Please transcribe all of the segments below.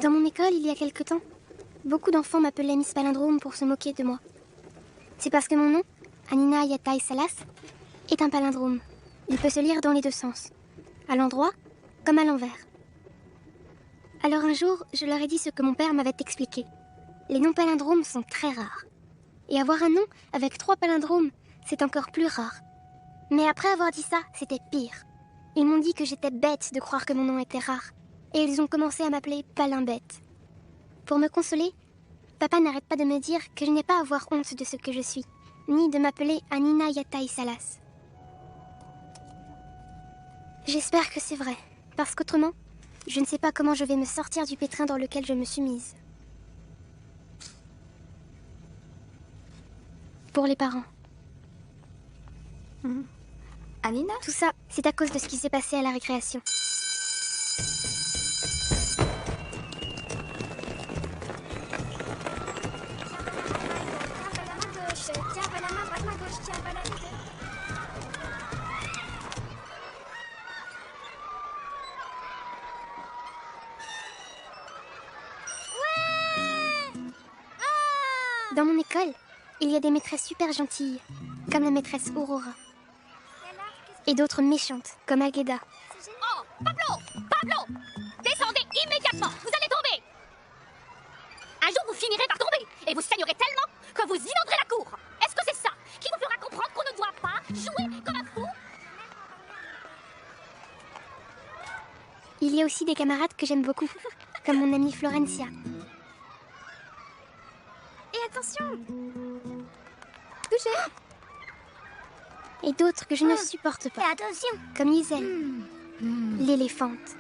Dans mon école, il y a quelque temps, beaucoup d'enfants m'appelaient Miss Palindrome pour se moquer de moi. C'est parce que mon nom, Anina Yatai Salas, est un palindrome. Il peut se lire dans les deux sens, à l'endroit comme à l'envers. Alors un jour, je leur ai dit ce que mon père m'avait expliqué. Les noms palindromes sont très rares. Et avoir un nom avec 3 palindromes, c'est encore plus rare. Mais après avoir dit ça, c'était pire. Ils m'ont dit que j'étais bête de croire que mon nom était rare. Et ils ont commencé à m'appeler Palimbête. Pour me consoler, papa n'arrête pas de me dire que je n'ai pas à avoir honte de ce que je suis, ni de m'appeler Anina Yatai Salas. J'espère que c'est vrai, parce qu'autrement, je ne sais pas comment je vais me sortir du pétrin dans lequel je me suis mise. Pour les parents. Anina? Tout ça, c'est à cause de ce qui s'est passé à la récréation. Dans mon école, il y a des maîtresses super gentilles, comme la maîtresse Aurora. Et d'autres méchantes, comme Ageda. Oh, Pablo, descendez immédiatement, vous allez tomber. Un jour vous finirez par tomber, et vous saignerez tellement que vous inonderez la cour. Est-ce que c'est ça qui vous fera comprendre qu'on ne doit pas jouer comme un fou? Il y a aussi des camarades que j'aime beaucoup, comme mon amie Florencia. Et attention! Touché! Et d'autres que je ne supporte pas, Et attention! comme Iselle, l'éléphante.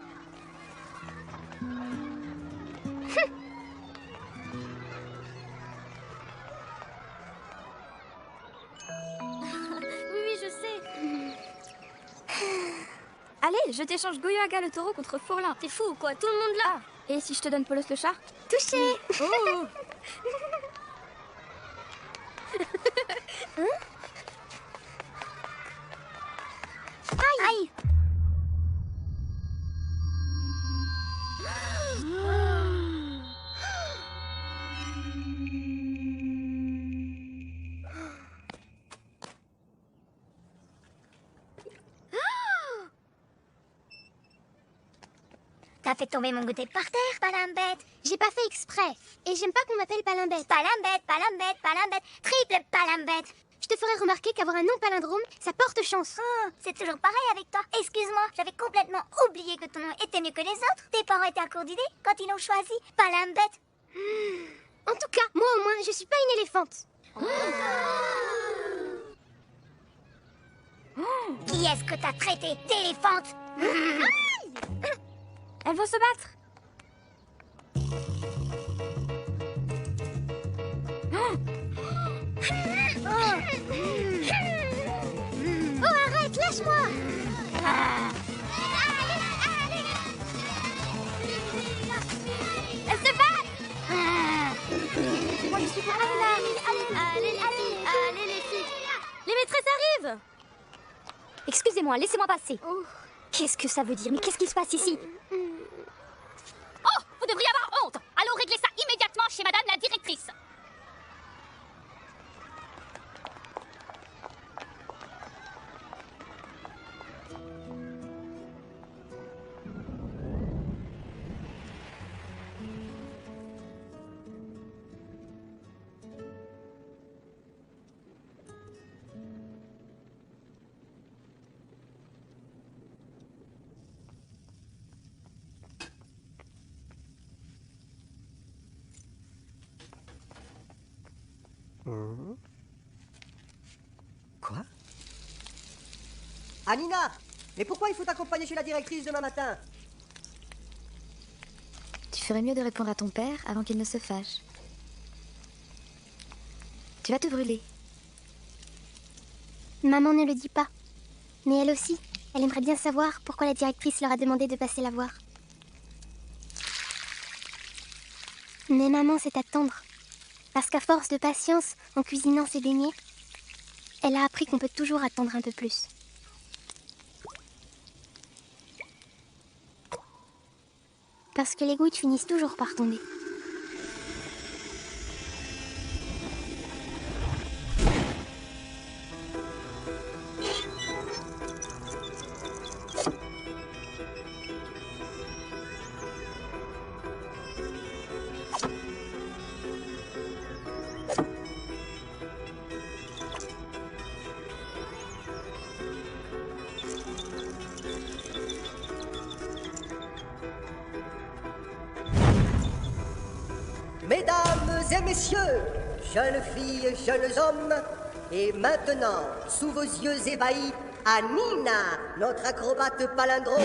Oui, je sais. Allez, je t'échange Goyo-Aga le taureau contre Fourlin. T'es fou ou quoi? Tout le monde là! Et si je te donne Polos le chat? Touché! Oh! Aïe! T'as fait tomber mon goûter par terre, Palimbête. J'ai pas fait exprès. Et j'aime pas qu'on m'appelle Palimbête. Palimbête, triple Palimbête. Je te ferai remarquer qu'avoir un nom palindrome, ça porte chance. Oh, c'est toujours pareil avec toi. Excuse-moi, j'avais complètement oublié que ton nom était mieux que les autres. Tes parents étaient à court d'idées quand ils l'ont choisi. Palimbête. En tout cas, moi au moins, je suis pas une éléphante. Qui est-ce que t'as traité d'éléphante? Elles vont se battre! Oh, arrête, lâche-moi! Elles se battent! Moi je suis pour Anna! Allez les filles! Les maîtresses arrivent! Excusez-moi, laissez-moi passer. Oh. Qu'est-ce que ça veut dire? Mais qu'est-ce qui se passe ici? Oh, vous devriez avoir honte. Allons régler ça immédiatement chez madame la directrice. Quoi? Anina! Mais pourquoi il faut t'accompagner chez la directrice demain matin? Tu ferais mieux de répondre à ton père avant qu'il ne se fâche. Tu vas te brûler. Maman ne le dit pas. Mais elle aussi, elle aimerait bien savoir pourquoi la directrice leur a demandé de passer la voir. Mais maman sait attendre. Parce qu'à force de patience, en cuisinant ses beignets, elle a appris qu'on peut toujours attendre un peu plus. Parce que les gouttes finissent toujours par tomber. Mesdames et messieurs, jeunes filles, jeunes hommes, et maintenant, sous vos yeux ébahis, Anina, notre acrobate palindrome,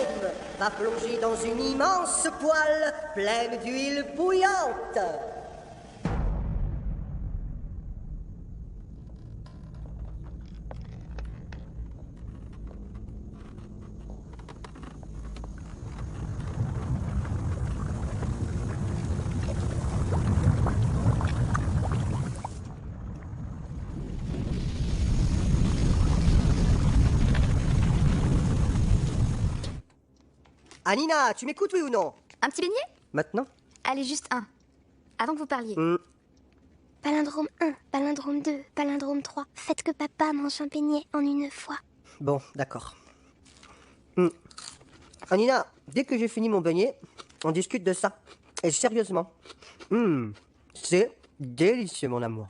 va plonger dans une immense poêle pleine d'huile bouillante. Anina, tu m'écoutes, oui ou non? Un petit beignet? Maintenant? Allez, juste un. Avant que vous parliez. Palindrome 1, palindrome 2, palindrome 3. Faites que papa mange un beignet en une fois. Bon, d'accord. Anina, dès que j'ai fini mon beignet, on discute de ça. Et sérieusement. C'est délicieux, mon amour.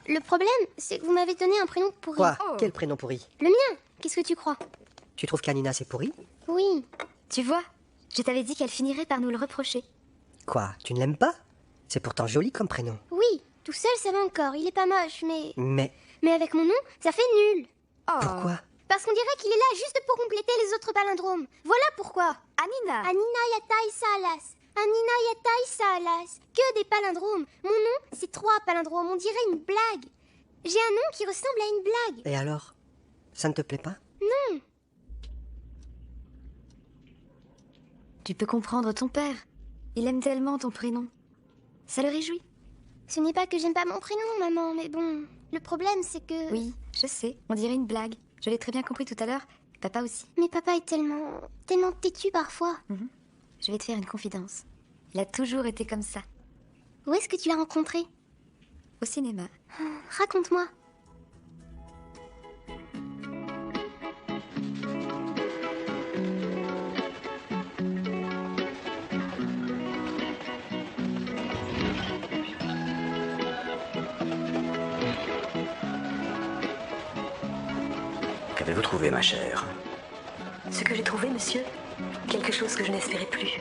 Le problème, c'est que vous m'avez donné un prénom pourri. Quoi? Oh. Quel prénom pourri? Le mien. Qu'est-ce que tu crois? Tu trouves qu'Anina, c'est pourri? Oui. Tu vois, je t'avais dit qu'elle finirait par nous le reprocher. Quoi? Tu ne l'aimes pas? C'est pourtant joli comme prénom. Oui. Tout seul, ça va encore. Il est pas moche, Mais Mais avec mon nom, ça fait nul. Oh. pourquoi? Parce qu'on dirait qu'il est là juste pour compléter les autres palindromes. Voilà pourquoi. Anina. Anina Yatai Salas. Anina Yatai Salas. Que des palindromes. Mon nom, c'est 3 palindromes. On dirait une blague. J'ai un nom qui ressemble à une blague. Et alors? Ça ne te plaît pas? Non. Tu peux comprendre ton père. Il aime tellement ton prénom. Ça le réjouit. Ce n'est pas que j'aime pas mon prénom, maman, mais bon. Le problème, c'est que... Oui, je sais, on dirait une blague. Je l'ai très bien compris tout à l'heure. Papa aussi. Mais papa est tellement têtu parfois. Je vais te faire une confidence. Il a toujours été comme ça. Où est-ce que tu l'as rencontré? Au cinéma. Raconte-moi. Qu'avez-vous trouvé, ma chère? Ce que j'ai trouvé, monsieur, quelque chose que je n'espérais plus.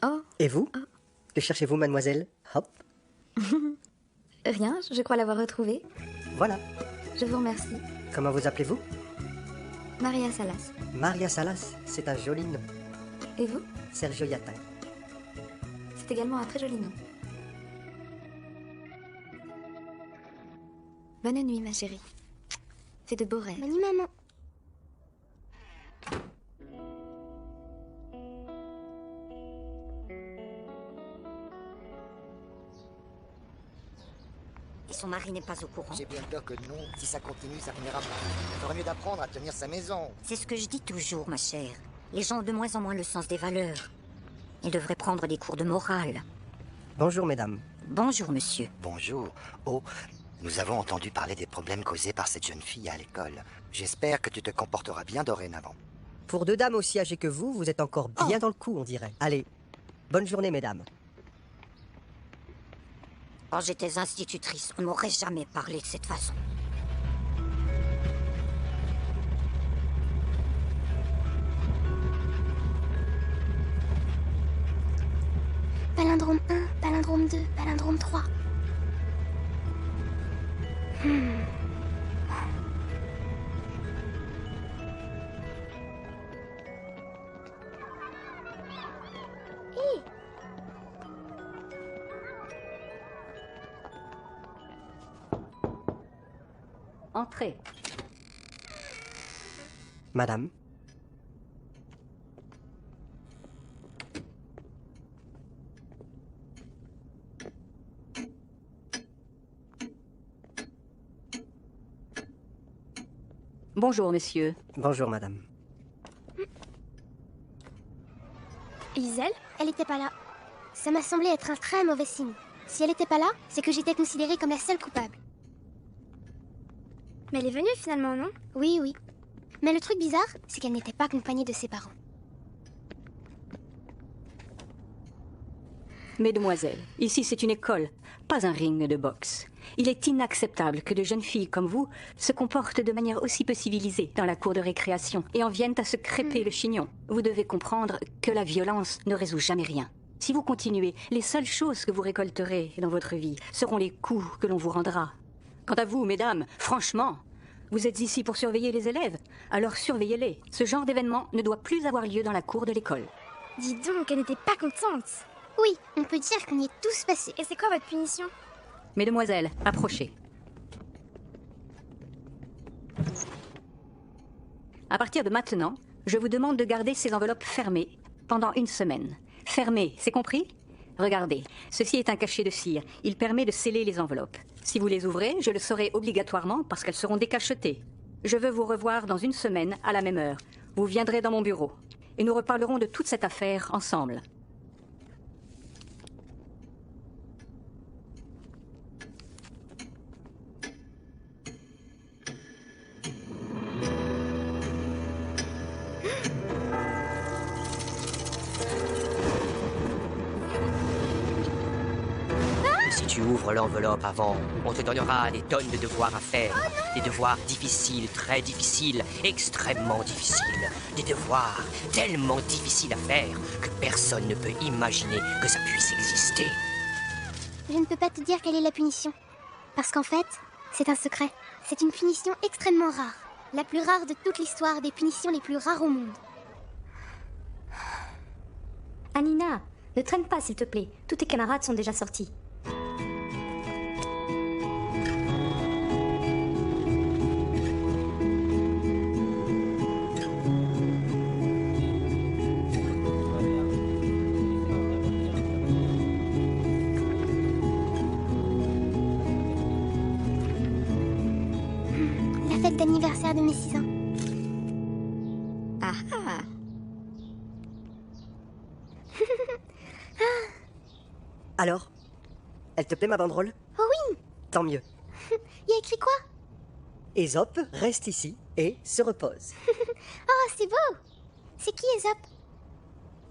Oh, Et vous? Que cherchez-vous, mademoiselle? Hop, rien, je crois l'avoir retrouvé. voilà. Je vous remercie. Comment vous appelez-vous? Maria Salas. Maria Salas, c'est un joli nom. Et vous? Sergio Yatin. C'est également un très joli nom. Bonne nuit, ma chérie. Fais de beaux rêves. Bonne nuit, maman. Et son mari n'est pas au courant. J'ai bien peur que non. Si ça continue, ça finira pas. Il ferait mieux d'apprendre à tenir sa maison. C'est ce que je dis toujours, ma chère. Les gens ont de moins en moins le sens des valeurs. Ils devraient prendre des cours de morale. Bonjour, mesdames. Bonjour, monsieur. Bonjour. Oh, nous avons entendu parler des problèmes causés par cette jeune fille à l'école. J'espère que tu te comporteras bien dorénavant. Pour 2 dames aussi âgées que vous êtes encore bien dans le coup, on dirait. Allez, bonne journée, mesdames. Quand j'étais institutrice, on ne m'aurait jamais parlé de cette façon. Palindrome 1, palindrome 2, palindrome 3. Entrez. Madame, Bonjour, monsieur. Bonjour, madame. Iselle, elle était pas là. Ça m'a semblé être un très mauvais signe. Si elle était pas là, c'est que j'étais considérée comme la seule coupable. Mais elle est venue finalement, non? Oui, oui. Mais le truc bizarre, c'est qu'elle n'était pas accompagnée de ses parents. Mesdemoiselles, ici c'est une école, pas un ring de boxe. Il est inacceptable que de jeunes filles comme vous se comportent de manière aussi peu civilisée dans la cour de récréation et en viennent à se crêper le chignon. Vous devez comprendre que la violence ne résout jamais rien. Si vous continuez, les seules choses que vous récolterez dans votre vie seront les coups que l'on vous rendra. Quant à vous, mesdames, franchement, vous êtes ici pour surveiller les élèves, alors surveillez-les. Ce genre d'événement ne doit plus avoir lieu dans la cour de l'école. Dis donc, elle n'était pas contente. Oui, on peut dire qu'on y est tous passés. Et c'est quoi votre punition? Mesdemoiselles, approchez. À partir de maintenant, je vous demande de garder ces enveloppes fermées pendant 1 semaine. Fermées, c'est compris? Regardez, ceci est un cachet de cire. Il permet de sceller les enveloppes. Si vous les ouvrez, je le saurai obligatoirement parce qu'elles seront décachetées. Je veux vous revoir dans 1 semaine à la même heure. Vous viendrez dans mon bureau et nous reparlerons de toute cette affaire ensemble. Si tu ouvres l'enveloppe avant, on te donnera des tonnes de devoirs à faire. Des devoirs difficiles, très difficiles, extrêmement difficiles. Des devoirs tellement difficiles à faire que personne ne peut imaginer que ça puisse exister. Je ne peux pas te dire quelle est la punition. Parce qu'en fait, c'est un secret. C'est une punition extrêmement rare. La plus rare de toute l'histoire des punitions les plus rares au monde. Anina, ne traîne pas s'il te plaît. Tous tes camarades sont déjà sortis. La fête d'anniversaire de mes 6 ans. Ah ah. Alors, elle te plaît ma banderole? Oh oui. Tant mieux. Il y a écrit quoi? Ésope reste ici et se repose. Oh, c'est beau. C'est qui Ésope?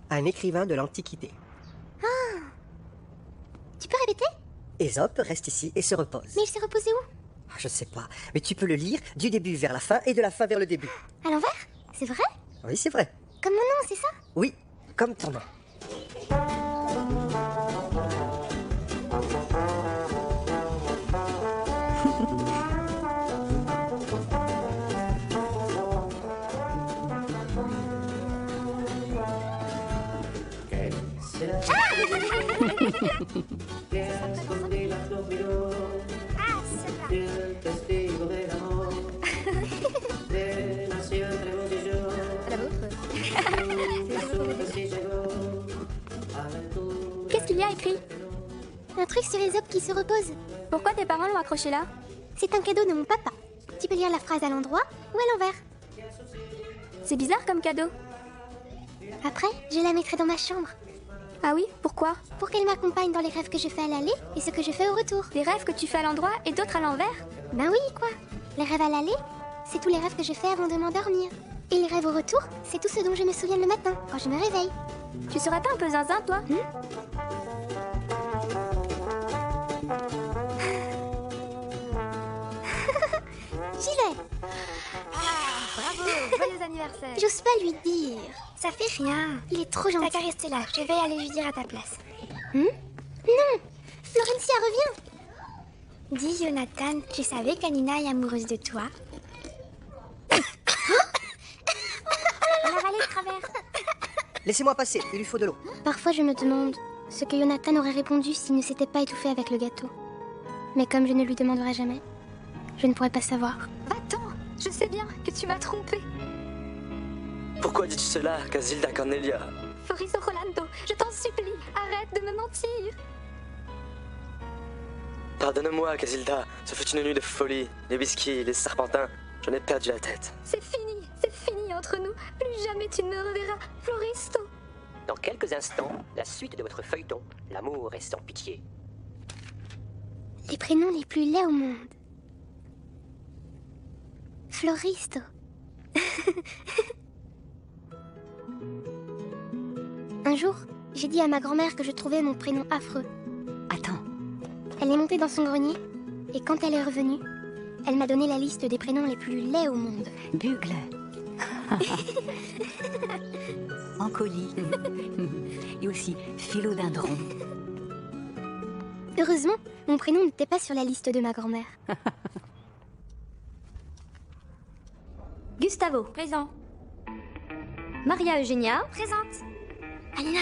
Un écrivain de l'Antiquité. Ah. Tu peux répéter? Ésope reste ici et se repose. Mais il s'est reposé où? Je sais pas, mais tu peux le lire du début vers la fin et de la fin vers le début. À l'envers? C'est vrai? Oui, c'est vrai. Comme mon nom, c'est ça? Oui, comme ton nom. Qu'est-ce qu'il y a écrit? Un truc sur Ésope qui se repose. Pourquoi tes parents l'ont accroché là? C'est un cadeau de mon papa. Tu peux lire la phrase à l'endroit ou à l'envers. C'est bizarre comme cadeau. Après, je la mettrai dans ma chambre. Ah oui, pourquoi? Pour qu'elle m'accompagne dans les rêves que je fais à l'aller et ce que je fais au retour. Des rêves que tu fais à l'endroit et d'autres à l'envers? Ben oui, quoi. Les rêves à l'aller, c'est tous les rêves que je fais avant de m'endormir. Et les rêves au retour, c'est tout ce dont je me souviens le matin, quand je me réveille. Tu serais pas un peu zinzin, toi? J'y vais. Bravo, joyeux anniversaire. J'ose pas lui dire. Ça fait rien. Il est trop gentil. T'as qu'à rester là, je vais aller lui dire à ta place. Non, Florencia revient. Dis Jonathan, je savais qu'Anina est amoureuse de toi. On a râlé de travers. Laissez-moi passer, il lui faut de l'eau. Parfois je me demande ce que Jonathan aurait répondu s'il ne s'était pas étouffé avec le gâteau. Mais comme je ne lui demanderai jamais, je ne pourrai pas savoir. Attends, je sais bien que tu m'as trompé. Pourquoi dis-tu cela, Casilda Cornelia? Forizo Rolando, je t'en supplie, arrête de me mentir. Pardonne-moi, Casilda, ce fut une nuit de folie, les whisky, les serpentins. J'en ai perdu la tête. C'est fini entre nous. Plus jamais tu ne me reverras, Floristo. Dans quelques instants, la suite de votre feuilleton, l'amour est sans pitié. Les prénoms les plus laids au monde. Floristo. Un jour, j'ai dit à ma grand-mère que je trouvais mon prénom affreux. Attends. Elle est montée dans son grenier, et quand elle est revenue, elle m'a donné la liste des prénoms les plus laids au monde. Bugle. Ancoli. Et aussi philodendron. Heureusement, mon prénom n'était pas sur la liste de ma grand-mère. Gustavo. Présent. Maria Eugenia. Présente. Anina,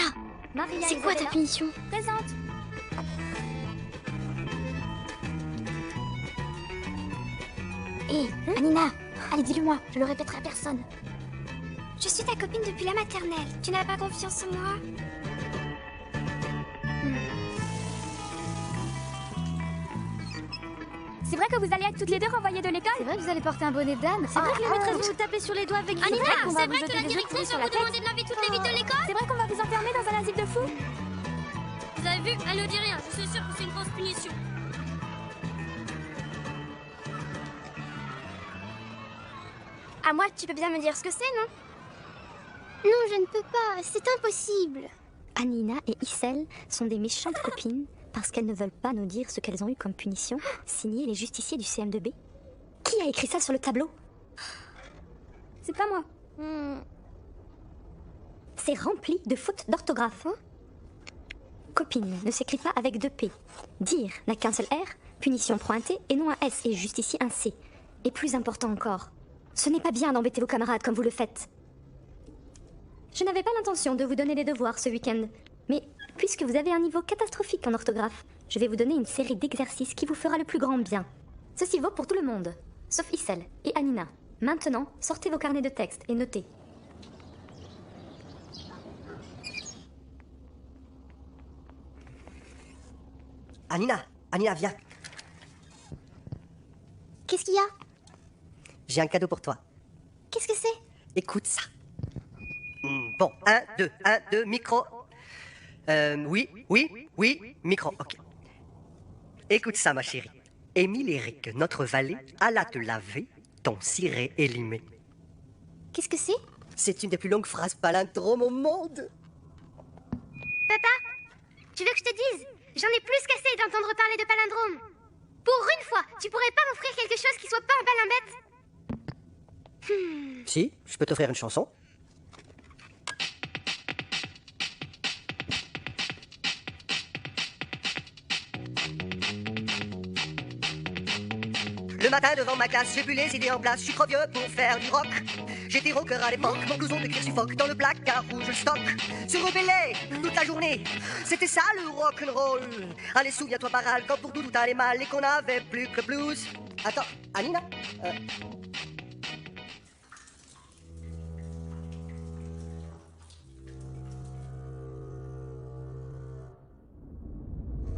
Maria c'est quoi ta Isabella. punition? Présente. Hé, Anina, allez dis-le-moi, je le répéterai à personne. Je suis ta copine depuis la maternelle. Tu n'as pas confiance en moi? C'est vrai que vous allez être toutes les deux renvoyées de l'école? C'est vrai que vous allez porter un bonnet de dame. C'est vrai que la maîtresse va vous taper sur les doigts avec une Anina, règle qu'on va c'est vous vrai que jeter la des directrice écrous sur va la vous tête. demander de laver toutes les vitres de l'école? C'est vrai qu'on va vous enfermer dans un asile de fous? Vous avez vu? Elle ne dit rien. Je suis sûre que c'est une grosse punition. À moi, tu peux bien me dire ce que c'est, non? Non, je ne peux pas, c'est impossible. Anina et Issel sont des méchantes copines parce qu'elles ne veulent pas nous dire ce qu'elles ont eu comme punition, signé les justiciers du CM2B. Qui a écrit ça sur le tableau? C'est pas moi. C'est rempli de fautes d'orthographe. Copine ne s'écrit pas avec 2 P. Dire n'a qu'un seul R, punition prend un T et non un S et justicier un C. Et plus important encore, ce n'est pas bien d'embêter vos camarades comme vous le faites. Je n'avais pas l'intention de vous donner des devoirs ce week-end, mais puisque vous avez un niveau catastrophique en orthographe, je vais vous donner une série d'exercices qui vous fera le plus grand bien. Ceci vaut pour tout le monde, sauf Issel et Anina. Maintenant, sortez vos carnets de texte et notez. Anina, viens. Qu'est-ce qu'il y a? J'ai un cadeau pour toi. Qu'est-ce que c'est? Écoute ça. Bon, 1, 2, micro. Oui, micro, ok. Écoute ça, ma chérie. Émile Eric, notre valet, alla te laver, ton ciré est limé. Qu'est-ce que c'est? C'est une des plus longues phrases palindromes au monde. Papa, tu veux que je te dise? J'en ai plus qu'assez d'entendre parler de palindrome. Pour une fois, tu pourrais pas m'offrir quelque chose qui soit pas en palimbette? Si, je peux t'offrir une chanson. Le matin devant ma classe, j'ai vu les idées en place. Je suis trop vieux pour faire du rock. J'étais rocker à l'époque, mon blouson de cuir suffoque dans le placard rouge le stock. Se rebeller toute la journée, c'était ça le rock'n'roll. Allez, souviens-toi Baral, quand pour tout allait mal et qu'on avait plus que le blues. Attends, Anina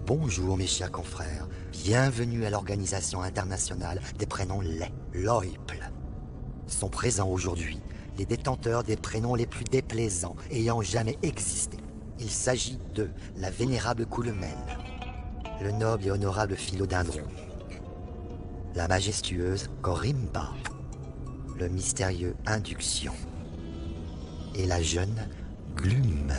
Bonjour mes chers confrères, bienvenue à l'Organisation internationale des prénoms laids, l'OIPL. Sont présents aujourd'hui les détenteurs des prénoms les plus déplaisants ayant jamais existé. Il s'agit de la vénérable Coulomel, le noble et honorable Philodendron, la majestueuse Corimba, le mystérieux Induction et la jeune Glume.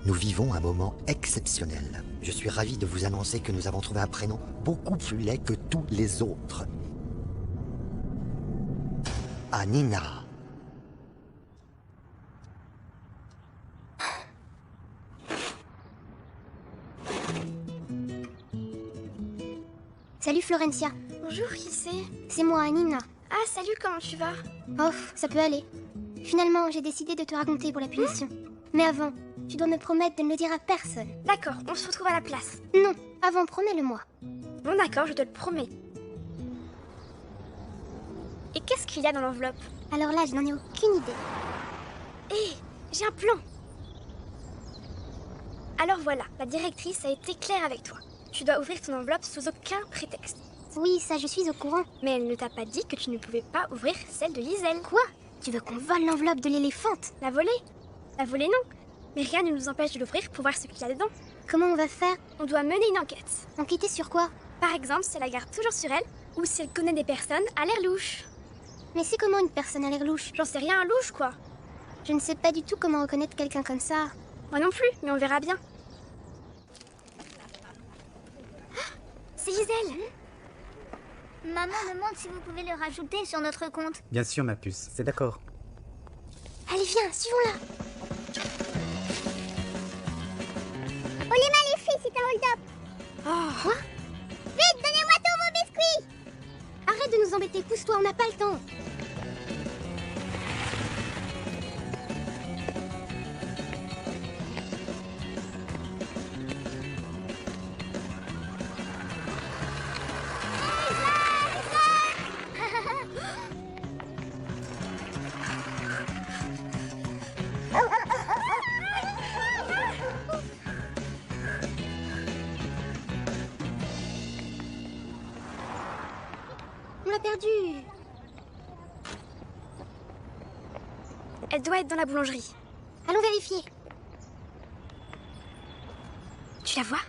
Nous vivons un moment exceptionnel. Je suis ravi de vous annoncer que nous avons trouvé un prénom beaucoup plus laid que tous les autres. Anina. Salut Florencia. Bonjour, qui c'est? C'est moi, Anina. Ah, salut, comment tu vas? Oh, ça peut aller. Finalement, j'ai décidé de te raconter pour la punition. Mais avant, tu dois me promettre de ne le dire à personne. D'accord, on se retrouve à la place. Non, avant, promets-le-moi. Bon, d'accord, je te le promets. Et qu'est-ce qu'il y a dans l'enveloppe? Alors là, je n'en ai aucune idée. Hé, j'ai un plan. Alors voilà, la directrice a été claire avec toi. Tu dois ouvrir ton enveloppe sous aucun prétexte. Oui, ça je suis au courant. Mais elle ne t'a pas dit que tu ne pouvais pas ouvrir celle de Gisèle. Quoi? Tu veux qu'on vole l'enveloppe de l'éléphante? La voler? La voler non. Mais rien ne nous empêche de l'ouvrir pour voir ce qu'il y a dedans. Comment on va faire? On doit mener une enquête. Enquêter sur quoi? Par exemple, si elle la garde toujours sur elle, ou si elle connaît des personnes à l'air louche. Mais c'est comment une personne à l'air louche? J'en sais rien, louche quoi. Je ne sais pas du tout comment reconnaître quelqu'un comme ça. Moi non plus, mais on verra bien. C'est Gisèle. Maman demande si vous pouvez le rajouter sur notre compte. Bien sûr, ma puce, c'est d'accord. Allez, viens, suivons-la. On est maléfique, c'est un hold-up. Quoi? Vite, donnez-moi tous vos biscuits. Arrête de nous embêter, pousse-toi, on n'a pas le temps. On l'a perdue. Elle doit être dans la boulangerie. Allons vérifier. Tu la vois?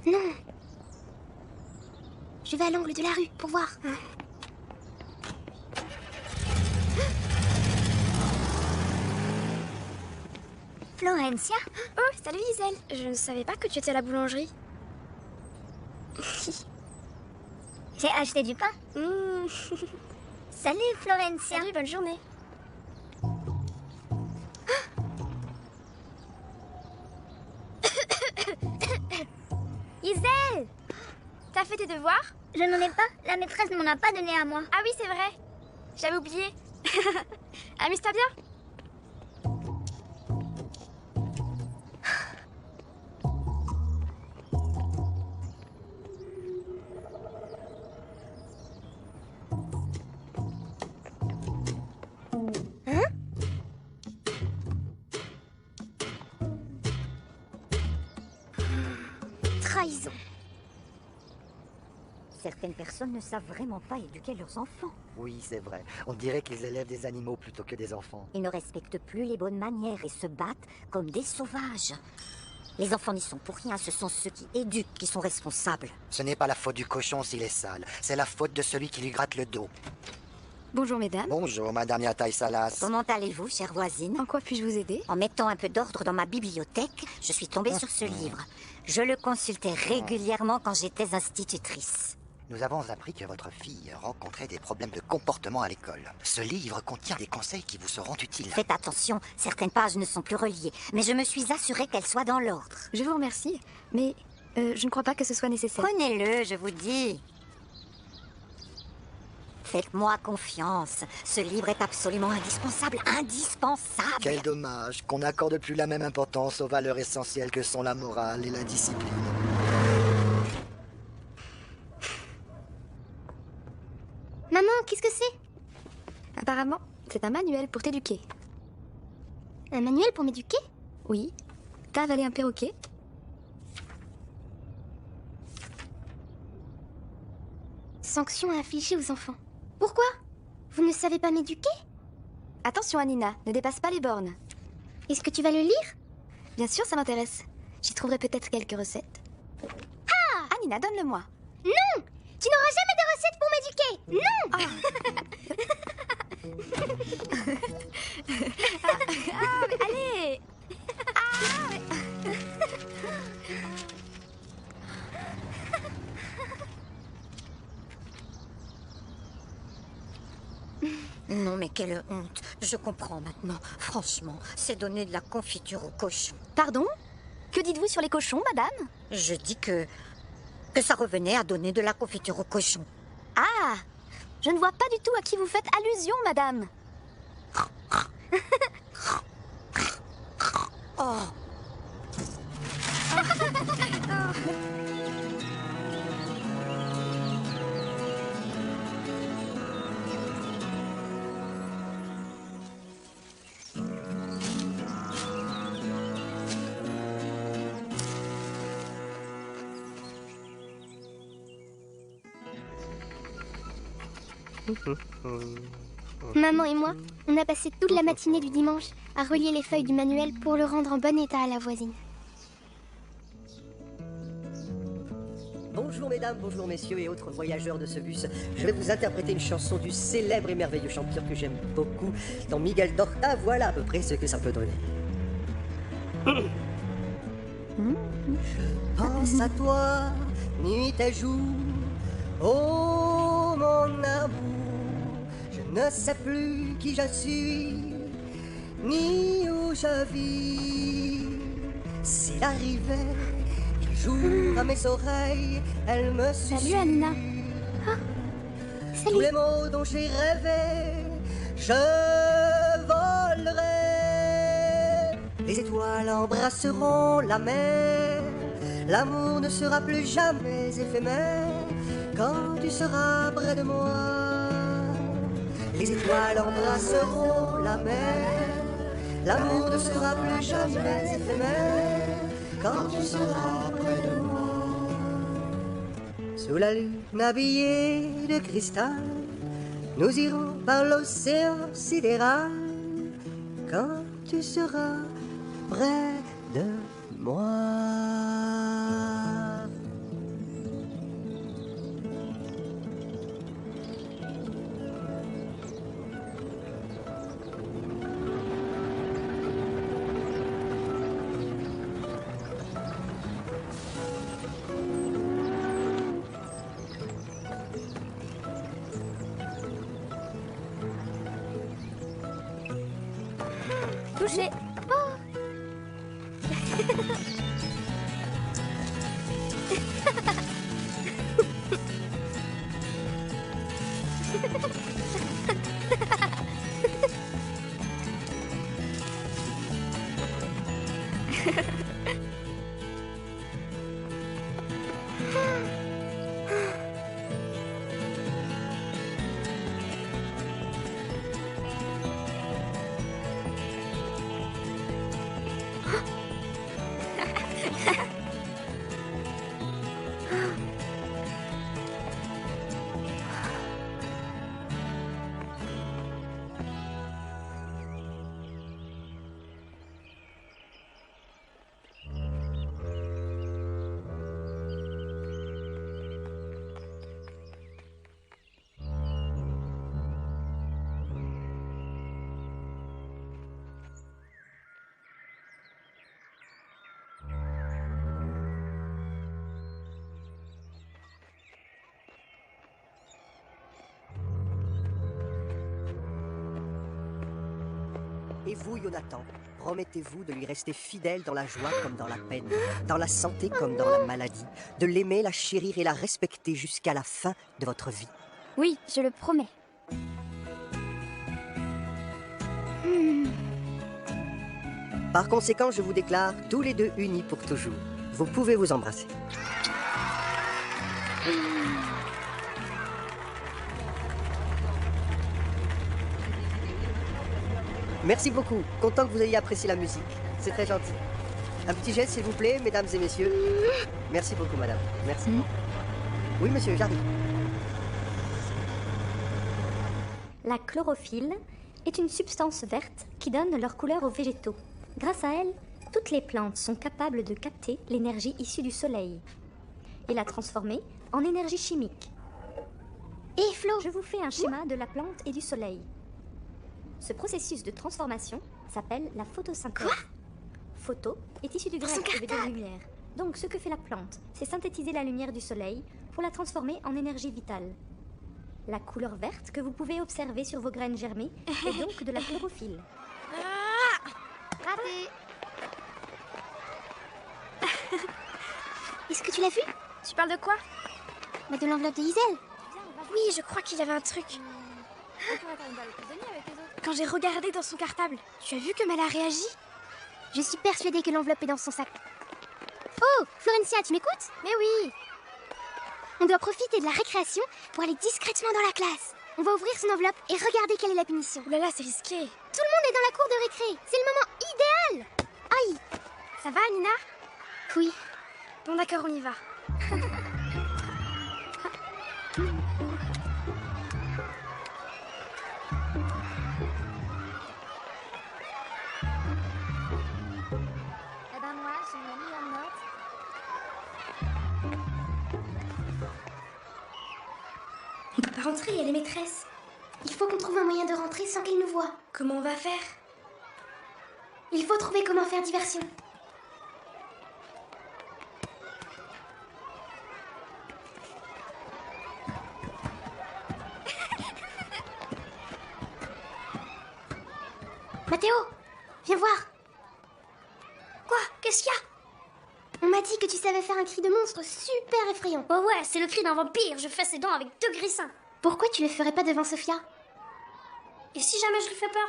Non. Je vais à l'angle de la rue pour voir. Florencia? Oh, salut Gisèle. Je ne savais pas que tu étais à la boulangerie. J'ai acheté du pain. Salut Florencia. Salut, bonne journée. Gisèle! T'as fait tes devoirs? Je n'en ai pas. La maîtresse ne m'en a pas donné à moi. Ah oui, c'est vrai. J'avais oublié. Amuse-toi bien. Trahison. Certaines personnes ne savent vraiment pas éduquer leurs enfants. Oui, c'est vrai. On dirait qu'ils élèvent des animaux plutôt que des enfants. Ils ne respectent plus les bonnes manières et se battent comme des sauvages. Les enfants n'y sont pour rien, ce sont ceux qui éduquent qui sont responsables. Ce n'est pas la faute du cochon s'il est sale, c'est la faute de celui qui lui gratte le dos. Bonjour mesdames. Bonjour, madame Yataï Salas. Comment allez-vous, chère voisine? En quoi puis-je vous aider? En mettant un peu d'ordre dans ma bibliothèque, je suis tombée sur ce livre. Je le consultais régulièrement quand j'étais institutrice. Nous avons appris que votre fille rencontrait des problèmes de comportement à l'école. Ce livre contient des conseils qui vous seront utiles. Faites attention, certaines pages ne sont plus reliées, mais je me suis assurée qu'elles soient dans l'ordre. Je vous remercie, mais je ne crois pas que ce soit nécessaire. Prenez-le, je vous dis. Faites-moi confiance. Ce livre est absolument indispensable, indispensable. Quel dommage qu'on n'accorde plus la même importance aux valeurs essentielles que sont la morale et la discipline. Maman, qu'est-ce que c'est? Apparemment, c'est un manuel pour t'éduquer. Un manuel pour m'éduquer? Oui. T'as avalé un perroquet? Sanction à infliger aux enfants. Pourquoi? Vous ne savez pas m'éduquer? Attention Anina, ne dépasse pas les bornes. Est-ce que tu vas le lire? Bien sûr, ça m'intéresse. J'y trouverai peut-être quelques recettes. Ah! Anina, donne-le-moi. Non! Tu n'auras jamais de recette pour m'éduquer! Non! Mais allez! Non mais quelle honte. Je comprends maintenant. Franchement, c'est donner de la confiture aux cochons. Pardon? Que dites-vous sur les cochons, madame? Je dis que ça revenait à donner de la confiture aux cochons. Ah! Je ne vois pas du tout à qui vous faites allusion, madame. Oh! Maman et moi, on a passé toute la matinée du dimanche à relier les feuilles du manuel pour le rendre en bon état à la voisine. Bonjour mesdames, bonjour messieurs et autres voyageurs de ce bus. Je vais vous interpréter une chanson du célèbre et merveilleux chanteur que j'aime beaucoup, Don Miguel d'Horta. Voilà à peu près ce que ça peut donner. Je pense à toi, nuit et jour, oh mon amour. Je ne sais plus qui je suis, ni où je vis. C'est l'arrivée du jour à mes oreilles, elle me suit. Salut Anina. Tous les mots dont j'ai rêvé, je volerai. Les étoiles embrasseront la mer. L'amour ne sera plus jamais éphémère quand tu seras près de moi. Les étoiles embrasseront la mer. L'amour ne sera plus jamais éphémère quand tu seras près de moi. Sous la lune habillée de cristal, nous irons par l'océan sidéral quand tu seras près de moi. Touché. Et vous, Jonathan, promettez-vous de lui rester fidèle dans la joie comme dans la peine, dans la santé comme dans la maladie, de l'aimer, la chérir et la respecter jusqu'à la fin de votre vie. Oui, je le promets. Par conséquent, je vous déclare tous les deux unis pour toujours. Vous pouvez vous embrasser. Merci beaucoup. Content que vous ayez apprécié la musique. C'est très gentil. Un petit geste, s'il vous plaît, mesdames et messieurs. Merci beaucoup, madame. Merci. Oui, monsieur, j'arrive. La chlorophylle est une substance verte qui donne leur couleur aux végétaux. Grâce à elle, toutes les plantes sont capables de capter l'énergie issue du soleil et la transformer en énergie chimique. Et Flo, je vous fais un schéma de la plante et du soleil. Ce processus de transformation s'appelle la photosynthèse. Quoi ? Photo est issu du grec et veut dire lumière. Donc ce que fait la plante, c'est synthétiser la lumière du soleil pour la transformer en énergie vitale. La couleur verte que vous pouvez observer sur vos graines germées est donc de la chlorophylle. Raté. Est-ce que tu l'as vu ? Tu parles de quoi ? Bah de l'enveloppe de Isel. Oui, je crois qu'il y avait un truc. Quand j'ai regardé dans son cartable, tu as vu comme elle a réagi ? Je suis persuadée que l'enveloppe est dans son sac. Oh, Florencia, tu m'écoutes ? Mais oui. On doit profiter de la récréation pour aller discrètement dans la classe. On va ouvrir son enveloppe et regarder quelle est la punition. Ouh là là, c'est risqué. Tout le monde est dans la cour de récré. C'est le moment idéal. Aïe. Ça va, Nina ? Oui. Bon, d'accord, on y va. rentrée, elle est maîtresse. Il faut qu'on trouve un moyen de rentrer sans qu'elle nous voie. Comment on va faire? Il faut trouver comment faire diversion. Mathéo, viens voir. Quoi? Qu'est-ce qu'il y a? On m'a dit que tu savais faire un cri de monstre super effrayant. Oh ouais, c'est le cri d'un vampire. Je fais ses dents avec 2 grissins. Pourquoi tu le ferais pas devant Sophia? Et si jamais je lui fais peur?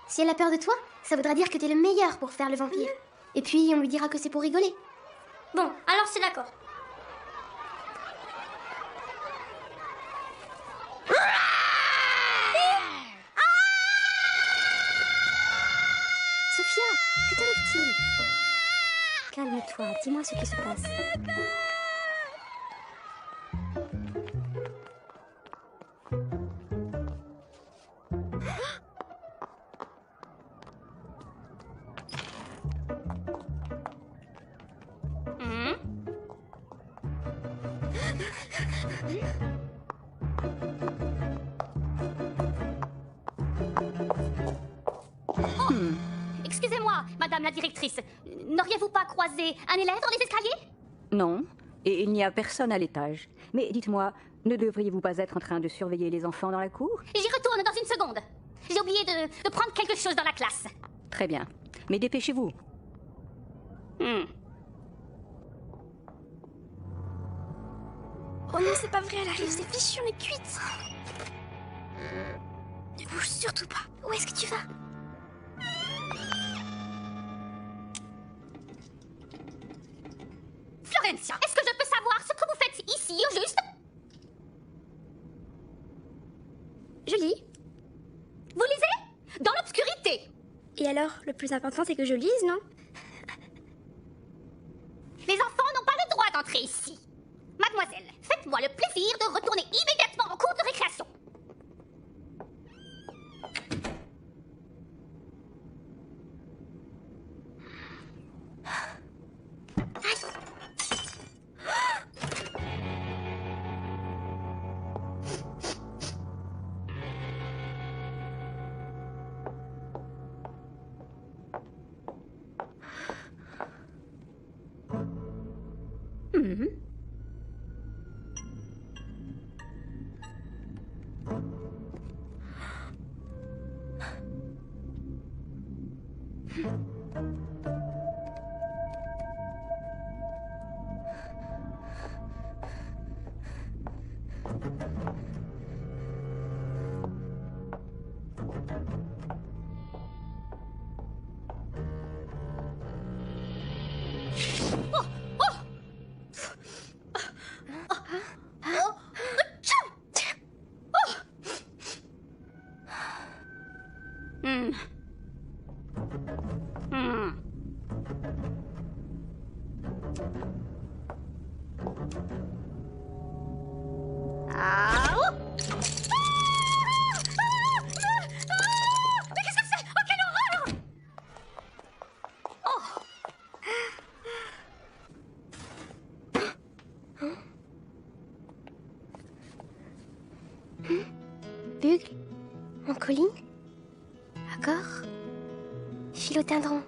Si elle a peur de toi, ça voudra dire que t'es le meilleur pour faire le vampire. Et puis on lui dira que c'est pour rigoler. Bon, alors c'est d'accord. Sophia, que t'arrive-t-il? Calme-toi, dis-moi ce qui se passe. Excusez-moi, madame la directrice. N'auriez-vous pas croisé un élève dans les escaliers? Non, et il n'y a personne à l'étage. Mais dites-moi, ne devriez-vous pas être en train de surveiller les enfants dans la cour? J'y retourne dans une seconde. J'ai oublié de prendre quelque chose dans la classe. Très bien. Mais dépêchez-vous. Oh non, c'est pas vrai, elle arrive, c'est fichu, on est cuite. Ne bouge surtout pas. Où est-ce que tu vas? Florencia, est-ce que je peux savoir ce que vous faites ici, au juste? Je lis. Vous lisez? Dans l'obscurité. Et alors, le plus important, c'est que je lise, non? Les enfants n'ont pas le droit d'entrer ici. Mademoiselle, faites-moi le plaisir de retourner immédiatement en cours de récréation. Bugle, Encoline, Accord, Philodendron.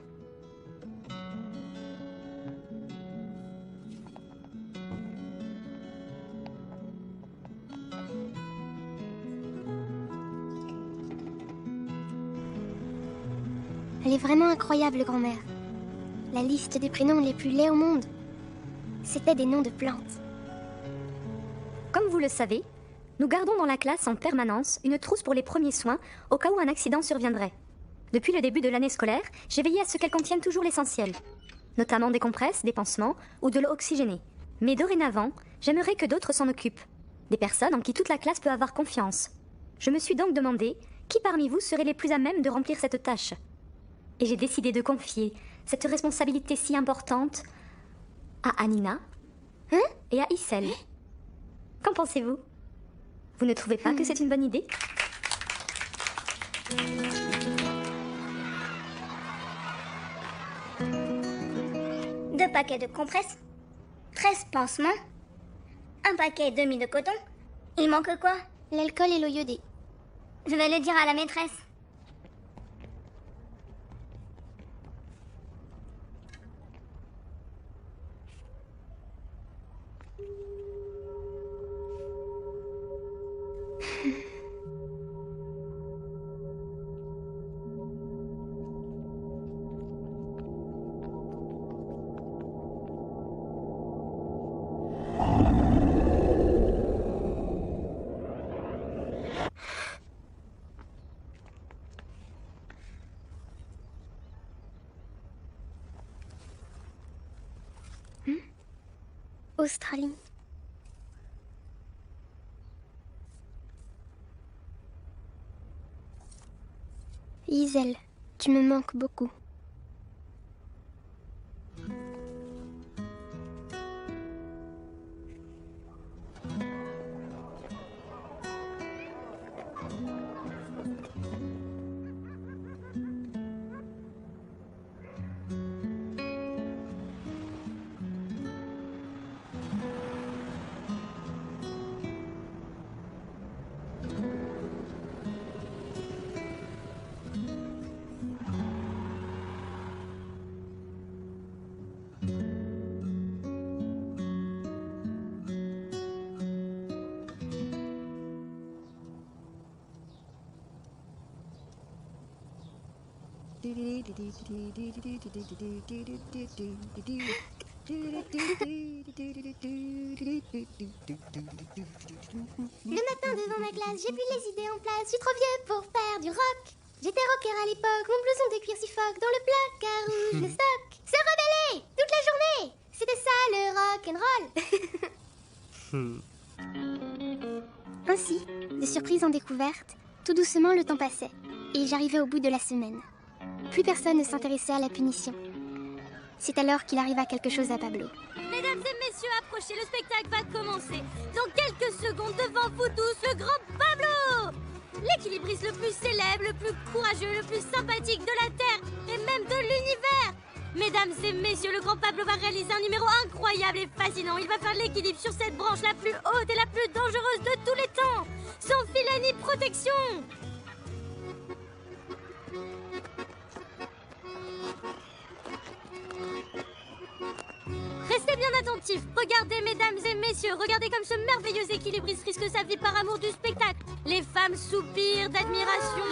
Elle est vraiment incroyable, grand-mère. La liste des prénoms les plus laids au monde. C'était des noms de plantes. Comme vous le savez, nous gardons dans la classe en permanence une trousse pour les premiers soins au cas où un accident surviendrait. Depuis le début de l'année scolaire, j'ai veillé à ce qu'elle contienne toujours l'essentiel, notamment des compresses, des pansements ou de l'eau oxygénée. Mais dorénavant, j'aimerais que d'autres s'en occupent, des personnes en qui toute la classe peut avoir confiance. Je me suis donc demandé qui parmi vous serait les plus à même de remplir cette tâche. Et j'ai décidé de confier cette responsabilité si importante à Anina et à Issel. Qu'en pensez-vous ? Vous ne trouvez pas que c'est une bonne idée ? 2 paquets de compresses, 13 pansements, 1 paquet et demi de coton. Il manque quoi? L'alcool et l'eau iodée. Je vais le dire à la maîtresse. Australie. Isel, tu me manques beaucoup. Le matin devant ma classe, j'ai plus les idées en place. Je suis trop vieux pour faire du rock. J'étais rocker à l'époque, mon blouson de cuir suffoque. Dans le placard rouge, le stock. Se rebeller toute la journée. C'était ça le rock and roll. Ainsi, de surprise en découverte, tout doucement le temps passait. Et j'arrivais au bout de la semaine. Plus personne ne s'intéressait à la punition. C'est alors qu'il arriva quelque chose à Pablo. Mesdames et messieurs, approchez, le spectacle va commencer. Dans quelques secondes, devant vous tous, le grand Pablo! L'équilibriste le plus célèbre, le plus courageux, le plus sympathique de la Terre et même de l'univers. Mesdames et messieurs, le grand Pablo va réaliser un numéro incroyable et fascinant. Il va faire l'équilibre sur cette branche la plus haute et la plus dangereuse de tous les temps, sans filet ni protection. Restez bien attentifs. Regardez, mesdames et messieurs, regardez comme ce merveilleux équilibriste risque sa vie par amour du spectacle. Les femmes soupirent d'admiration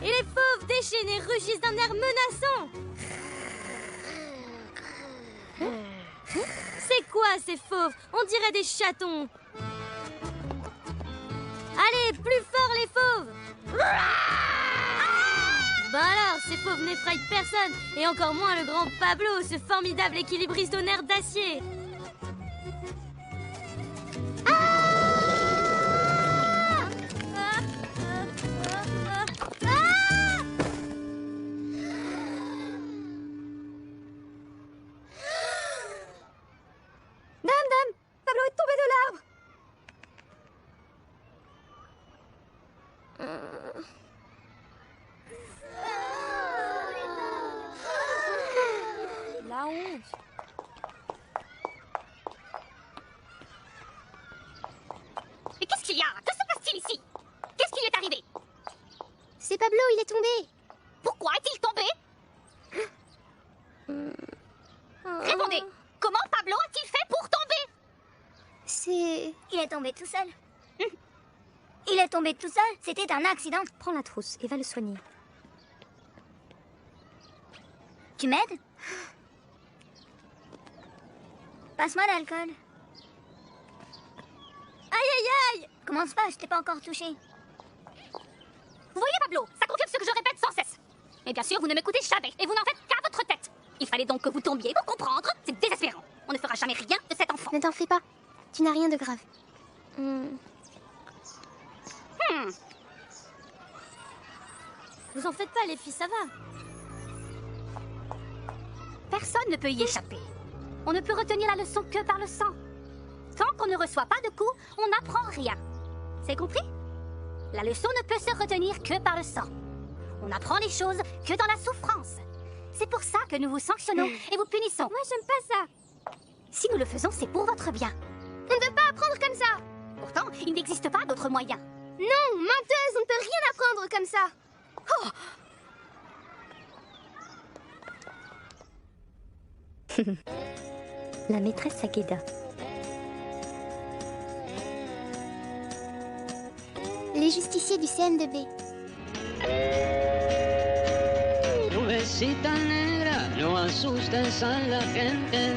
et les fauves déchaînés rugissent d'un air menaçant. C'est quoi ces fauves? On dirait des chatons. Allez, plus fort les fauves. Bah alors, ces fauves n'effraient personne, et encore moins le grand Pablo, ce formidable équilibriste au nerf d'acier. Dame, Pablo est tombé de l'arbre. La honte. Mais qu'est-ce qu'il y a? Que se passe-t-il ici? Qu'est-ce qui lui est arrivé? C'est Pablo, il est tombé. Pourquoi est-il tombé? Répondez. Comment Pablo a-t-il fait pour tomber? Il est tombé tout seul. Il est tombé tout seul. C'était un accident. Prends la trousse et va le soigner. Tu m'aides? Passe-moi l'alcool. Aïe, aïe, aïe! Commence pas, je t'ai pas encore touché. Vous voyez, Pablo, ça confirme ce que je répète sans cesse. Mais bien sûr, vous ne m'écoutez jamais, et vous n'en faites qu'à votre tête. Il fallait donc que vous tombiez pour comprendre. C'est désespérant. On ne fera jamais rien de cet enfant. Ne t'en fais pas. Tu n'as rien de grave. Vous en faites pas, les filles, ça va. Personne ne peut y échapper. On ne peut retenir la leçon que par le sang. Tant qu'on ne reçoit pas de coups, on n'apprend rien. C'est compris? La leçon ne peut se retenir que par le sang. On apprend les choses que dans la souffrance. C'est pour ça que nous vous sanctionnons et vous punissons. Moi, j'aime pas ça. Si nous le faisons, c'est pour votre bien. On ne peut pas apprendre comme ça. Pourtant, il n'existe pas d'autre moyen. Non, menteuse, on ne peut rien apprendre comme ça. La maîtresse Sageda. Les justiciers du CN2B. Nubecita negra, no asustes a la gente,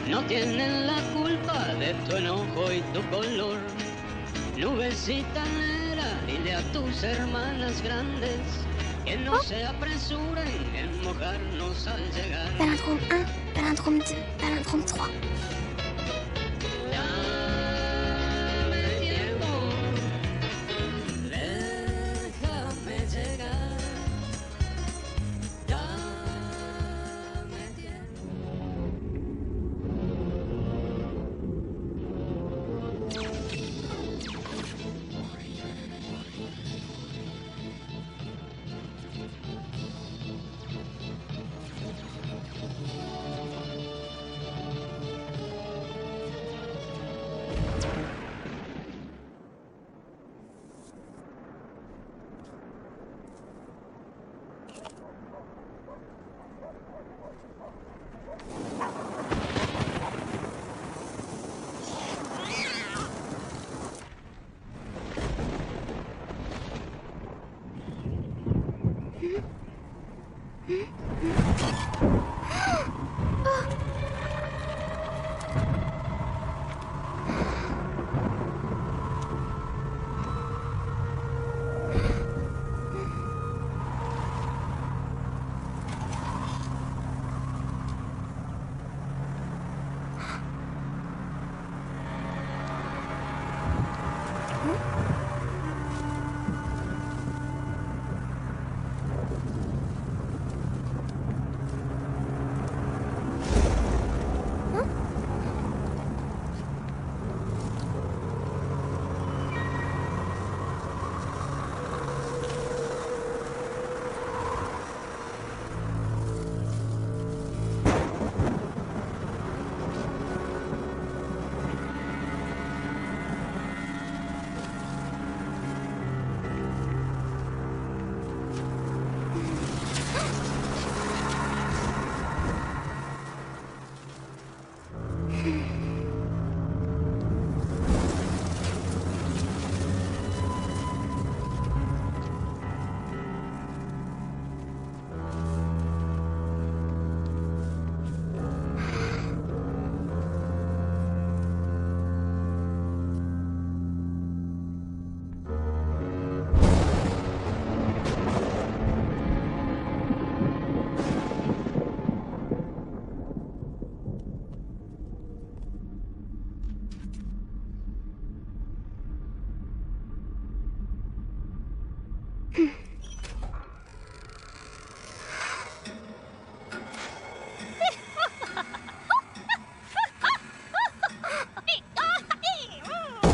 no tienen la culpa de tu enojo y tu color. Nubecita negra, dile a tus hermanas grandes que no se apresuren en mojarnos al llegar. Palindrome 1, palindrome 2, palindrome 3.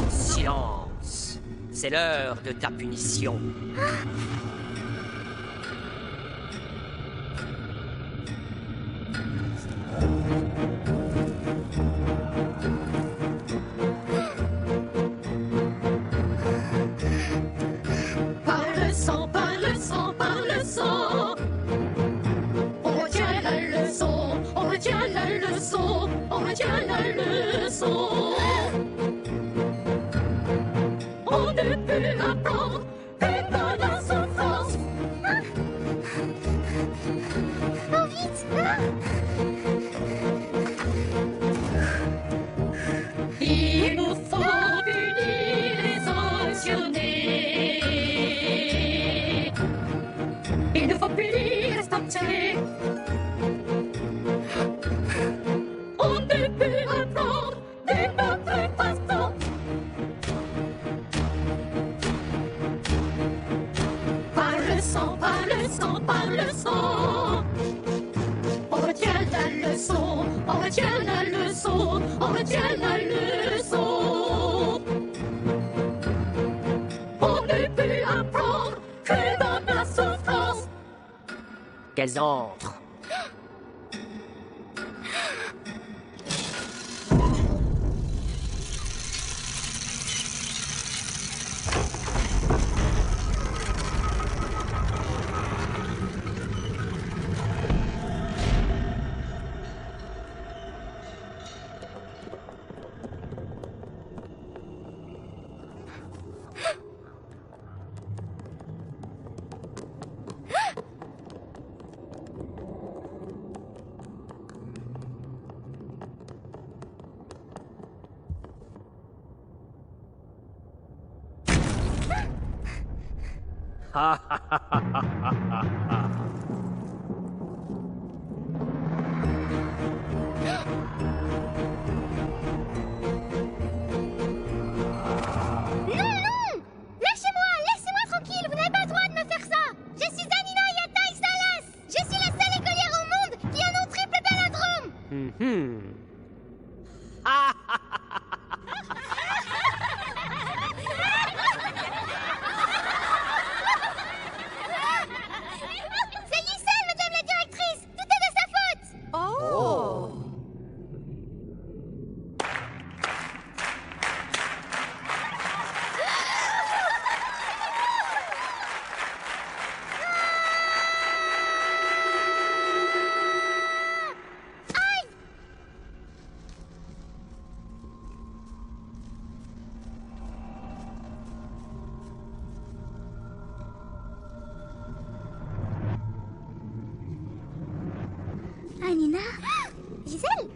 Silence. C'est l'heure de ta punition. Par le sang, par le sang, par le sang. On retient la leçon, on retient la leçon, on retient la leçon. On ne peut apprendre que par la souffrance. Oh, vite! Il nous faut punir les sanctionner. Il nous faut punir et sanctionner. On ne peut apprendre d'une autre façon. Par le sang, par le sang, par le sang. On retient la leçon, on retient la leçon, on retient la leçon. On ne peut apprendre que dans la souffrance. Qu'elles entrent. Lâchez-moi! Laissez-moi tranquille! Vous n'avez pas le droit de me faire ça! Je suis Anina Yatai Salas! Je suis la seule écolière au monde qui a un triple palindrome! C'est Gisèle, madame la directrice! Tout est de sa faute! Oh. Anina? Gisèle?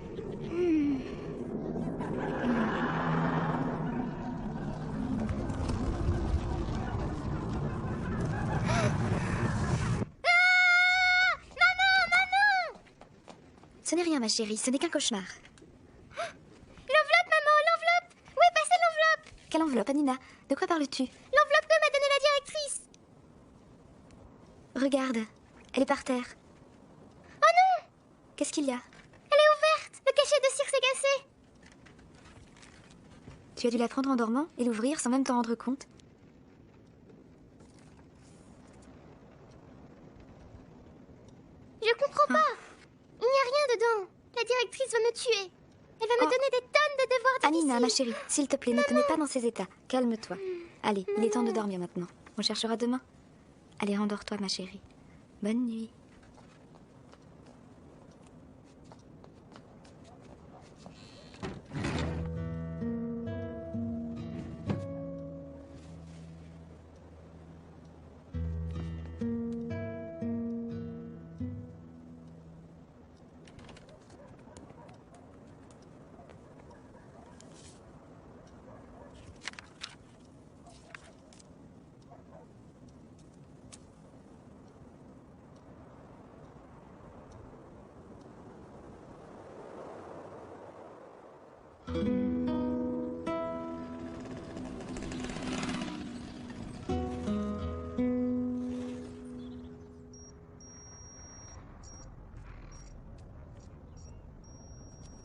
Ce n'est rien, ma chérie, ce n'est qu'un cauchemar. L'enveloppe, maman, l'enveloppe! Où est passée l'enveloppe? Quelle enveloppe, Anina? De quoi parles-tu? L'enveloppe que m'a donnée la directrice! Regarde, elle est par terre. Oh non! Qu'est-ce qu'il y a? Elle est ouverte! Le cachet de cire s'est cassé! Tu as dû la prendre en dormant et l'ouvrir sans même t'en rendre compte? Je comprends pas! Il n'y a rien dedans! La directrice va me tuer! Elle va me donner des tonnes de devoirs difficiles! Anina, ma chérie, s'il te plaît, ne te mets pas dans ces états. Calme-toi. Allez, il est temps de dormir maintenant. On cherchera demain. Allez, rendors-toi, ma chérie. Bonne nuit.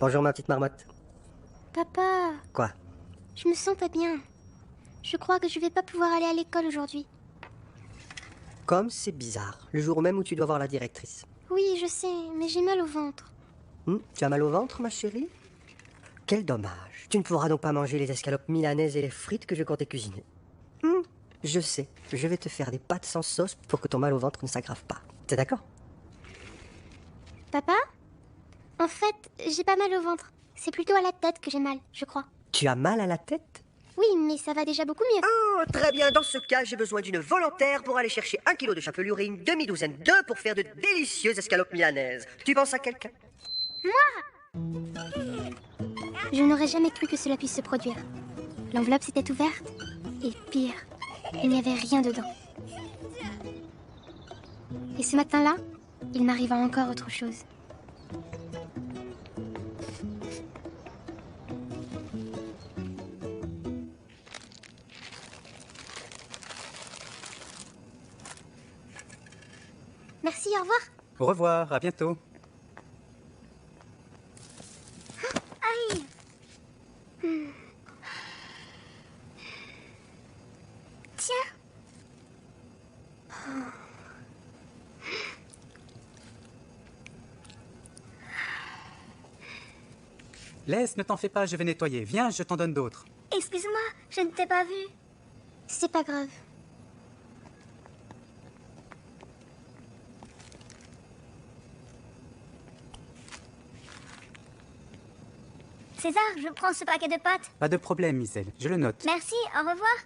Bonjour ma petite marmotte. Papa, Quoi? je me sens pas bien. Je crois que je vais pas pouvoir aller à l'école aujourd'hui. Comme c'est bizarre, le jour même où tu dois voir la directrice. Oui, je sais, mais j'ai mal au ventre. Tu as mal au ventre, ma chérie? Quel dommage. Tu ne pourras donc pas manger les escalopes milanaises et les frites que je comptais cuisiner. Je sais, je vais te faire des pâtes sans sauce pour que ton mal au ventre ne s'aggrave pas. T'es d'accord? Papa? En fait, j'ai pas mal au ventre. C'est plutôt à la tête que j'ai mal, je crois. Tu as mal à la tête? Oui, mais ça va déjà beaucoup mieux. Oh, très bien. Dans ce cas, j'ai besoin d'une volontaire pour aller chercher 1 kilo de chapelure et une demi-douzaine d'œufs pour faire de délicieuses escalopes milanaises. Tu penses à quelqu'un? Moi? Je n'aurais jamais cru que cela puisse se produire. L'enveloppe s'était ouverte, et pire, il n'y avait rien dedans. Et ce matin-là, il m'arriva encore autre chose. Merci, au revoir. Au revoir, à bientôt. Aïe. Tiens. Laisse, ne t'en fais pas, je vais nettoyer. Viens, je t'en donne d'autres. Excuse-moi, je ne t'ai pas vu. C'est pas grave. César, je prends ce paquet de pâtes. Pas de problème, Iselle, je le note. Merci, au revoir.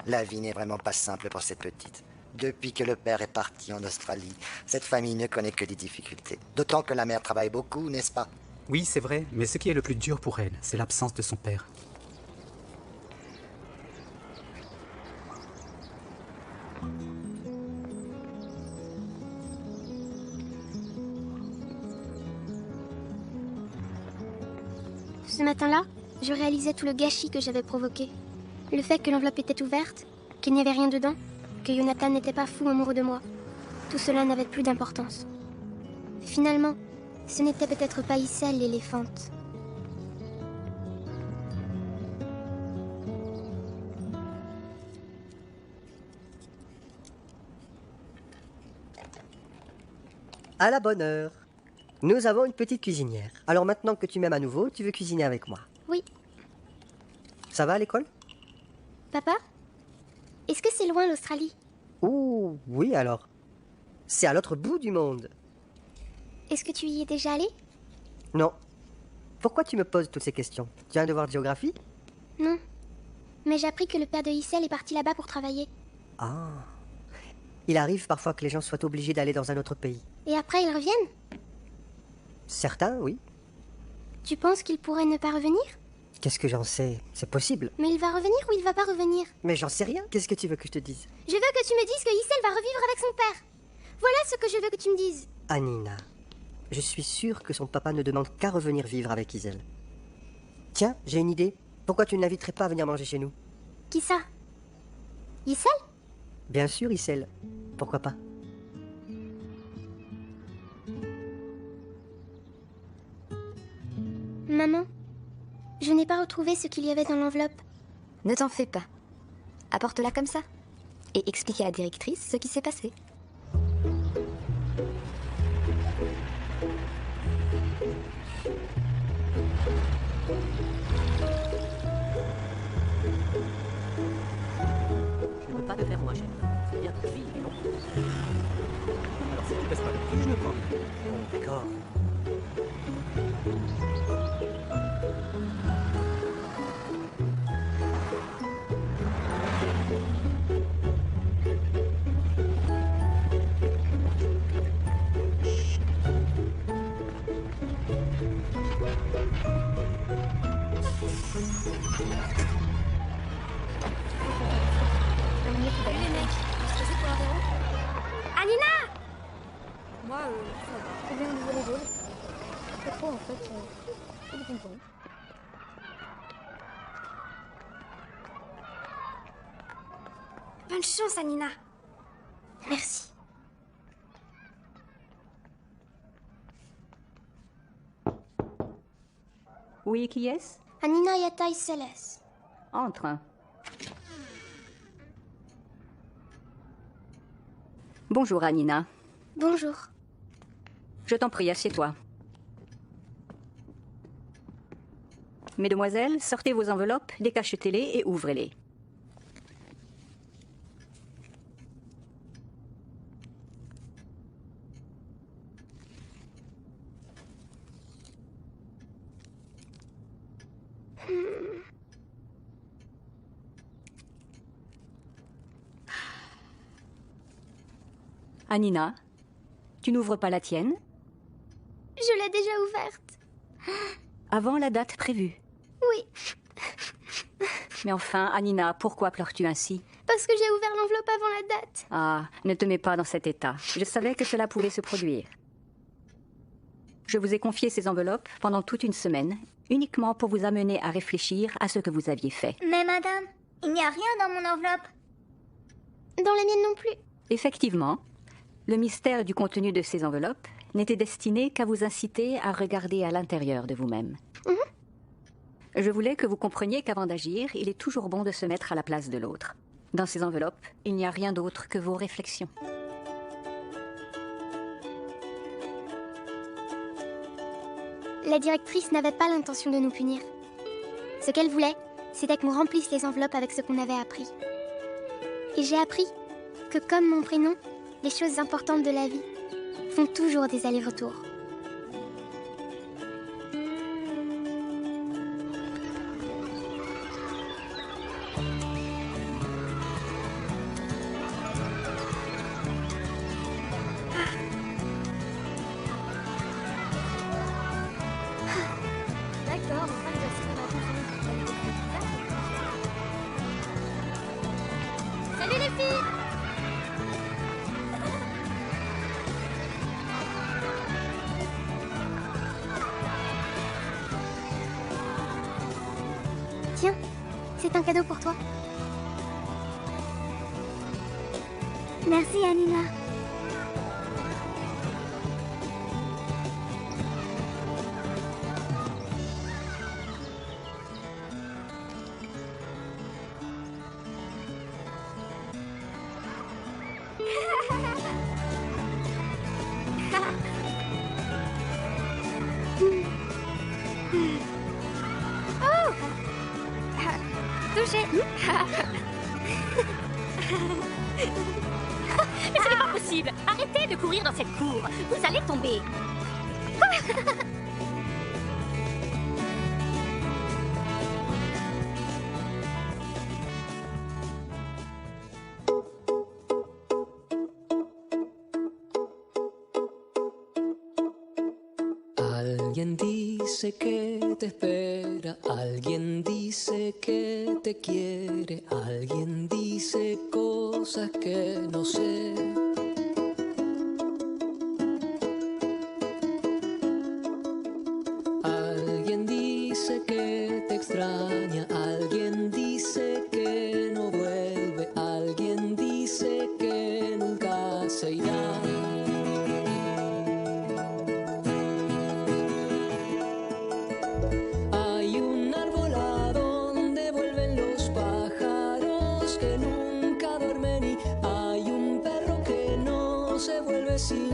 La vie n'est vraiment pas simple pour cette petite. Depuis que le père est parti en Australie, cette famille ne connaît que des difficultés. D'autant que la mère travaille beaucoup, n'est-ce pas? Oui, c'est vrai, mais ce qui est le plus dur pour elle, c'est l'absence de son père. Ce matin-là, je réalisais tout le gâchis que j'avais provoqué. Le fait que l'enveloppe était ouverte, qu'il n'y avait rien dedans, que Jonathan n'était pas fou amoureux de moi. Tout cela n'avait plus d'importance. Finalement, ce n'était peut-être pas Issel l'éléphante. À la bonne heure. Nous avons une petite cuisinière. Alors maintenant que tu m'aimes à nouveau, tu veux cuisiner avec moi. Oui. Ça va à l'école? Papa, est-ce que c'est loin l'Australie? Oh, oui alors. C'est à l'autre bout du monde. Est-ce que tu y es déjà allé? Non. Pourquoi tu me poses toutes ces questions? Tu as un devoir de géographie? Non. Mais j'ai appris que le père de Issel est parti là-bas pour travailler. Ah. Il arrive parfois que les gens soient obligés d'aller dans un autre pays. Et après, ils reviennent? Certains, oui. Tu penses qu'il pourrait ne pas revenir? Qu'est-ce que j'en sais? C'est possible. Mais il va revenir ou il va pas revenir? Mais j'en sais rien. Qu'est-ce que tu veux que je te dise? Je veux que tu me dises que Issel va revivre avec son père. Voilà ce que je veux que tu me dises. Anina, je suis sûre que son papa ne demande qu'à revenir vivre avec Issel. Tiens, j'ai une idée. Pourquoi tu ne l'inviterais pas à venir manger chez nous? Qui ça? Issel? Bien sûr, Issel. Pourquoi pas? Maman, je n'ai pas retrouvé ce qu'il y avait dans l'enveloppe. Ne t'en fais pas. Apporte-la comme ça. Et explique à la directrice ce qui s'est passé. Je ne veux pas te faire moins cher. C'est bien pour vivre, non? Alors si tu baisses pas le prix, je le prends. Bon, d'accord. Anina! Moi, ça va. Ou bien on les rôles. Pas trop en fait. C'est des ping-pong. Bonne chance, Anina. Merci. Oui, qui est-ce? Anina Yatai Seles. Entre. Bonjour, Anina. Bonjour. Je t'en prie, assieds-toi. Mesdemoiselles, sortez vos enveloppes, décachetez-les et ouvrez-les. Anina, tu n'ouvres pas la tienne? Je l'ai déjà ouverte. Avant la date prévue. Oui. Mais enfin, Anina, pourquoi pleures-tu ainsi? Parce que j'ai ouvert l'enveloppe avant la date. Ah, ne te mets pas dans cet état. Je savais que cela pouvait se produire. Je vous ai confié ces enveloppes pendant toute une semaine, uniquement pour vous amener à réfléchir à ce que vous aviez fait. Mais madame, il n'y a rien dans mon enveloppe. Dans la mienne non plus. Effectivement, le mystère du contenu de ces enveloppes n'était destiné qu'à vous inciter à regarder à l'intérieur de vous-même. Je voulais que vous compreniez qu'avant d'agir, il est toujours bon de se mettre à la place de l'autre. Dans ces enveloppes, il n'y a rien d'autre que vos réflexions. La directrice n'avait pas l'intention de nous punir. Ce qu'elle voulait, c'était qu'on remplisse les enveloppes avec ce qu'on avait appris. Et j'ai appris que, comme mon prénom, les choses importantes de la vie font toujours des allers-retours. Tiens, c'est un cadeau pour toi. Merci, Anina. Oh touché. Mais ce n'est pas possible. Arrêtez de courir dans cette cour. Vous allez tomber. Alguien dice que te espera, alguien dice que te quiere, alguien dice cosas que no sé. Alguien dice que te extraña, alguien dice que no vuelve, alguien dice que nunca se irá. Hay un perro que no se vuelve sin